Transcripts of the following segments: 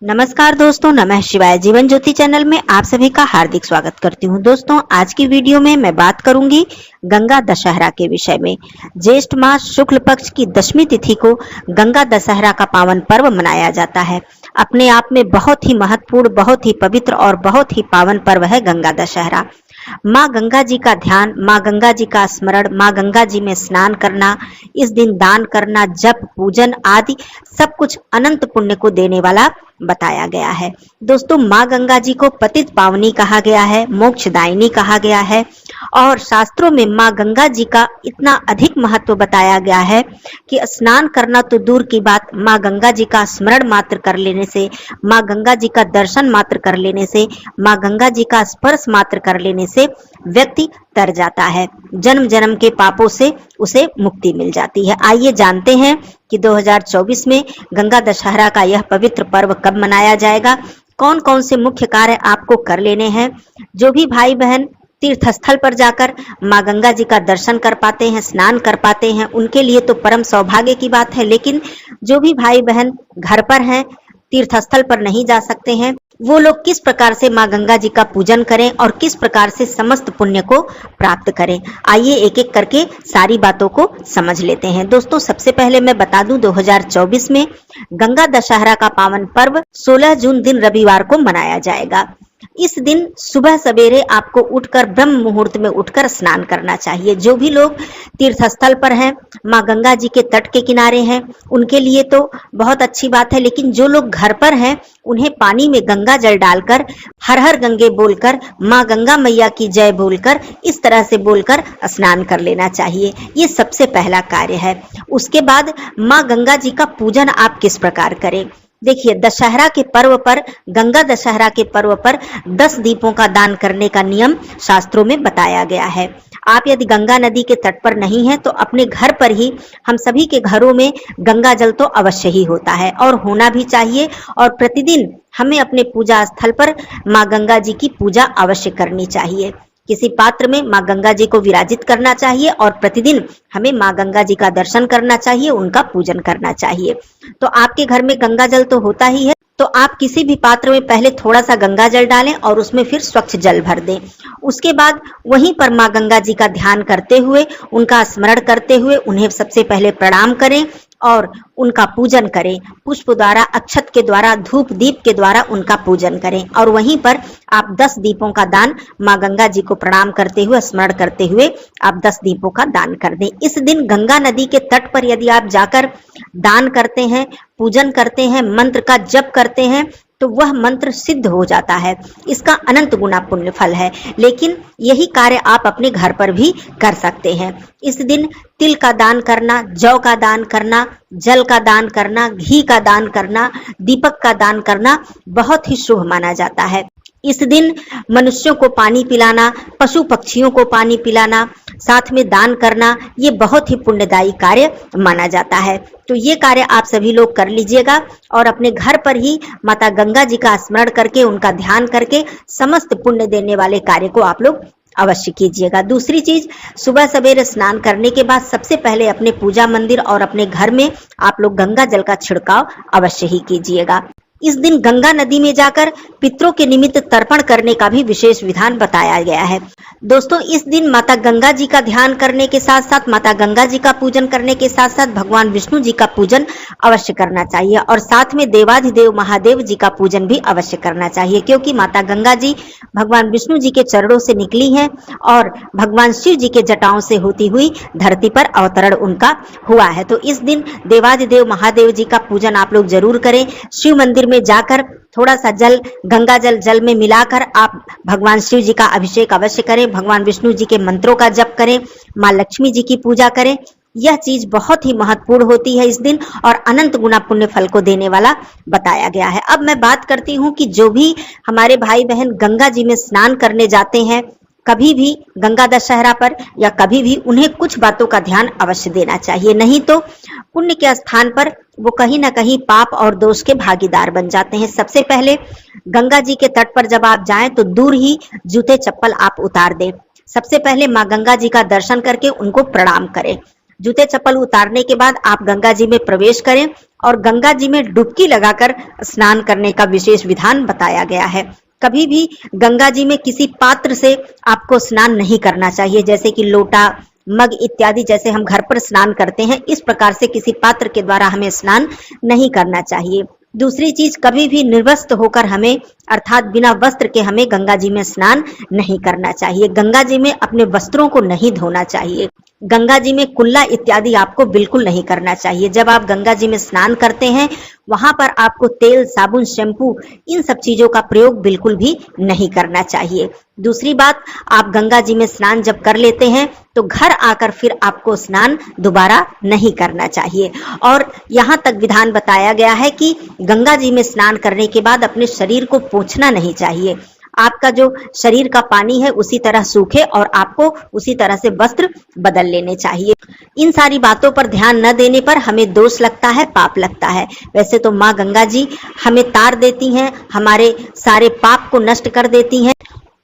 नमस्कार दोस्तों, नमः शिवाय। जीवन ज्योति चैनल में आप सभी का हार्दिक स्वागत करती हूं। दोस्तों, आज की वीडियो में मैं बात करूंगी गंगा दशहरा के विषय में। ज्येष्ठ मास शुक्ल पक्ष की दशमी तिथि को गंगा दशहरा का पावन पर्व मनाया जाता है। अपने आप में बहुत ही महत्वपूर्ण, बहुत ही पवित्र और बहुत ही पावन पर्व है गंगा दशहरा। माँ गंगा जी का ध्यान, माँ गंगा जी का स्मरण, माँ गंगा जी में स्नान करना, इस दिन दान करना, जप, पूजन आदि सब कुछ अनंत पुण्य को देने वाला बताया गया है। दोस्तों, माँ गंगा जी को पतित पावनी कहा गया है, मोक्षदायिनी कहा गया है और शास्त्रों में माँ गंगा जी का इतना अधिक महत्व बताया गया है कि स्नान करना तो दूर की बात, माँ गंगा जी का स्मरण मात्र कर लेने से, माँ गंगा जी का दर्शन मात्र कर लेने से, माँ गंगा जी का स्पर्श मात्र कर लेने से व्यक्ति तर जाता है। जन्म जन्म के पापों से उसे मुक्ति मिल जाती है। आइए जानते हैं कि 2024 में गंगा दशहरा का यह पवित्र पर्व कब मनाया जाएगा, कौन कौन से मुख्य कार्य आपको कर लेने हैं। जो भी भाई बहन तीर्थ स्थल पर जाकर माँ गंगा जी का दर्शन कर पाते हैं, स्नान कर पाते हैं, उनके लिए तो परम सौभाग्य की बात है। लेकिन जो भी भाई बहन घर पर हैं, तीर्थ स्थल पर नहीं जा सकते हैं, वो लोग किस प्रकार से माँ गंगा जी का पूजन करें और किस प्रकार से समस्त पुण्य को प्राप्त करें। आइए एक एक करके सारी बातों को समझ लेते हैं। दोस्तों, सबसे पहले मैं बता दूं, 2024 में गंगा दशहरा का पावन पर्व 16 जून दिन रविवार को मनाया जाएगा। इस दिन सुबह सवेरे आपको उठकर ब्रह्म मुहूर्त में उठकर स्नान करना चाहिए। जो भी लोग तीर्थ स्थल पर हैं, माँ गंगा जी के तट के किनारे हैं, उनके लिए तो बहुत अच्छी बात है। लेकिन जो लोग घर पर हैं, उन्हें पानी में गंगा जल डालकर हर हर गंगे बोलकर, माँ गंगा मैया की जय बोलकर, इस तरह से बोलकर स्नान कर लेना चाहिए। ये सबसे पहला कार्य है। उसके बाद माँ गंगा जी का पूजन आप किस प्रकार करें। देखिए, दशहरा के पर्व पर, गंगा दशहरा के पर्व पर 10 दीपों का दान करने का नियम शास्त्रों में बताया गया है। आप यदि गंगा नदी के तट पर नहीं हैं तो अपने घर पर ही, हम सभी के घरों में गंगा जल तो अवश्य ही होता है और होना भी चाहिए। और प्रतिदिन हमें अपने पूजा स्थल पर माँ गंगा जी की पूजा अवश्य करनी चाहिए। किसी पात्र में माँ गंगा जी को विराजित करना चाहिए और प्रतिदिन हमें माँ गंगा जी का दर्शन करना चाहिए, उनका पूजन करना चाहिए। तो आपके घर में गंगा जल तो होता ही है, तो आप किसी भी पात्र में पहले थोड़ा सा गंगा जल डालें और उसमें फिर स्वच्छ जल भर दें। उसके बाद वहीं पर माँ गंगा जी का ध्यान करते हुए, उनका स्मरण करते हुए उन्हें सबसे पहले प्रणाम करें और उनका पूजन करें। पुष्प द्वारा, अक्षत के द्वारा, धूप दीप के द्वारा उनका पूजन करें और वहीं पर आप 10 दीपों का दान, माँ गंगा जी को प्रणाम करते हुए, स्मरण करते हुए आप 10 दीपों का दान कर दें। इस दिन गंगा नदी के तट पर यदि आप जाकर दान करते हैं, पूजन करते हैं, मंत्र का जप करते हैं, तो वह मंत्र सिद्ध हो जाता है। इसका अनंत गुना पुण्य फल है। लेकिन यही कार्य आप अपने घर पर भी कर सकते हैं। इस दिन तिल का दान करना, जौ का दान करना, जल का दान करना, घी का दान करना, दीपक का दान करना बहुत ही शुभ माना जाता है। इस दिन मनुष्यों को पानी पिलाना, पशु पक्षियों को पानी पिलाना, साथ में दान करना, ये बहुत ही पुण्यदायी कार्य माना जाता है। तो ये कार्य आप सभी लोग कर लीजिएगा और अपने घर पर ही माता गंगा जी का स्मरण करके, उनका ध्यान करके समस्त पुण्य देने वाले कार्य को आप लोग अवश्य कीजिएगा। दूसरी चीज, सुबह सवेरे स्नान करने के बाद सबसे पहले अपने पूजा मंदिर और अपने घर में आप लोग गंगा जल का छिड़काव अवश्य ही कीजिएगा। इस दिन गंगा नदी में जाकर पितरों के निमित्त तर्पण करने का भी विशेष विधान बताया गया है। दोस्तों, इस दिन माता गंगा जी का ध्यान करने के साथ साथ, माता गंगा जी का पूजन करने के साथ साथ भगवान विष्णु जी का पूजन अवश्य करना चाहिए और साथ में देवाधिदेव महादेव जी का पूजन भी अवश्य करना चाहिए। क्योंकि माता गंगा जी भगवान विष्णु जी के चरणों से निकली हैं और भगवान शिव जी के जटाओं से होती हुई धरती पर अवतरण उनका हुआ है। तो इस दिन देवाधिदेव महादेव जी का पूजन आप लोग जरूर करें। शिव मंदिर में जाकर थोड़ा सा जल, गंगा जल में मिलाकर आप भगवान शिव जी का अभिषेक अवश्य करें। भगवान विष्णु जी के मंत्रों का जप करें, माँ लक्ष्मी जी की पूजा करें। यह चीज बहुत ही महत्वपूर्ण होती है इस दिन और अनंत गुना पुण्य फल को देने वाला बताया गया है। अब मैं बात करती हूँ कि जो भी हमारे भाई बहन गंगा जी में स्नान करने जाते हैं, कभी भी गंगा दशहरा पर या कभी भी, उन्हें कुछ बातों का ध्यान अवश्य देना चाहिए। नहीं तो पुण्य के स्थान पर वो कहीं ना कहीं पाप और दोष के भागीदार बन जाते हैं। सबसे पहले गंगा जी के तट पर जब आप जाएं तो दूर ही जूते चप्पल आप उतार दें। सबसे पहले माँ गंगा जी का दर्शन करके उनको प्रणाम करें। जूते चप्पल उतारने के बाद आप गंगा जी में प्रवेश करें और गंगा जी में डुबकी लगाकर स्नान करने का विशेष विधान बताया गया है। कभी भी गंगा जी में किसी पात्र से आपको स्नान नहीं करना चाहिए, जैसे कि लोटा, मग इत्यादि, जैसे हम घर पर स्नान करते हैं इस प्रकार से किसी पात्र के द्वारा हमें स्नान नहीं करना चाहिए। दूसरी चीज, कभी भी निर्वस्त्र होकर हमें अर्थात बिना वस्त्र के हमें गंगा जी में स्नान नहीं करना चाहिए। गंगा जी में अपने वस्त्रों को नहीं धोना चाहिए। गंगा जी में कुल्ला इत्यादि आपको बिल्कुल नहीं करना चाहिए। जब आप गंगा जी में स्नान करते हैं वहां पर आपको तेल, साबुन, शैम्पू इन सब चीजों का प्रयोग बिल्कुल भी नहीं करना चाहिए। दूसरी बात, आप गंगा जी में स्नान जब कर लेते हैं तो घर आकर फिर आपको स्नान दोबारा नहीं करना चाहिए। और यहाँ तक विधान बताया गया है कि गंगा जी में स्नान करने के बाद अपने शरीर को पोंछना नहीं चाहिए। आपका जो शरीर का पानी है उसी तरह सूखे और आपको उसी तरह से वस्त्र बदल लेने चाहिए। इन सारी बातों पर ध्यान न देने पर हमें दोष लगता है, पाप लगता है। वैसे तो माँ गंगा जी हमें तार देती हैं, हमारे सारे पाप को नष्ट कर देती हैं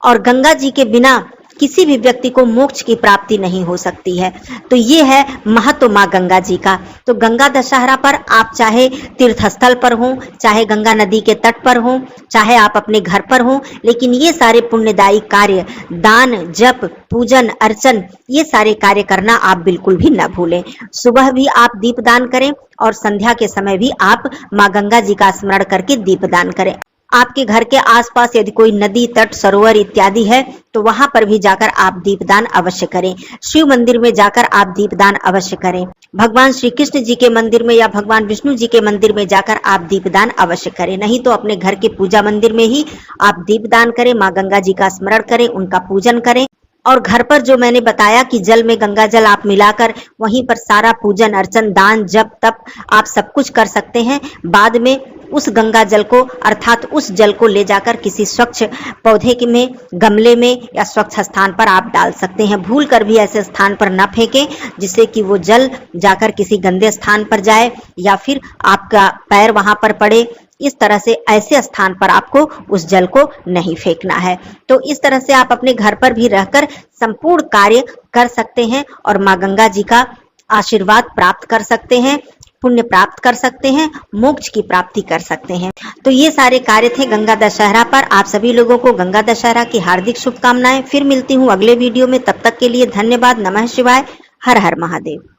और गंगा जी के बिना किसी भी व्यक्ति को मोक्ष की प्राप्ति नहीं हो सकती है। तो ये है महत्व माँ गंगा जी का। तो गंगा दशहरा पर आप चाहे तीर्थस्थल पर हो, चाहे गंगा नदी के तट पर हो, चाहे आप अपने घर पर हो, लेकिन ये सारे पुण्यदायी कार्य, दान, जप, पूजन, अर्चन, ये सारे कार्य करना आप बिल्कुल भी न भूलें। सुबह भी आप दीपदान करें और संध्या के समय भी आप माँ गंगा जी का स्मरण करके दीपदान करें। आपके घर के आसपास यदि कोई नदी, तट, सरोवर इत्यादि है तो वहां पर भी जाकर आप दीपदान अवश्य करें। शिव मंदिर में जाकर आप दीपदान अवश्य करें। भगवान श्री कृष्ण जी के मंदिर में या भगवान विष्णु जी के मंदिर में जाकर आप दीपदान अवश्य करें। नहीं तो अपने घर के पूजा मंदिर में ही आप दीपदान करें, माँ गंगा जी का स्मरण करें, उनका पूजन करें। और घर पर जो मैंने बताया कि जल में गंगा जल आप मिलाकर वहीं पर सारा पूजन, अर्चन, दान, जप, तप आप सब कुछ कर सकते हैं। बाद में उस गंगा जल को अर्थात उस जल को ले जाकर किसी स्वच्छ पौधे के में, गमले में या स्वच्छ स्थान पर आप डाल सकते हैं। भूल कर भी ऐसे स्थान पर न फेंकें जिससे कि वो जल जाकर किसी गंदे स्थान पर जाए या फिर आपका पैर वहां पर पड़े। इस तरह से ऐसे स्थान पर आपको उस जल को नहीं फेंकना है। तो इस तरह से आप अपने घर पर भी रहकर संपूर्ण कार्य कर सकते हैं और माँ गंगा जी का आशीर्वाद प्राप्त कर सकते हैं, पुण्य प्राप्त कर सकते हैं, मोक्ष की प्राप्ति कर सकते हैं। तो ये सारे कार्य थे गंगा दशहरा पर। आप सभी लोगों को गंगा दशहरा की हार्दिक शुभकामनाएं। फिर मिलती हूँ अगले वीडियो में, तब तक के लिए धन्यवाद। नमः शिवाय। हर हर महादेव।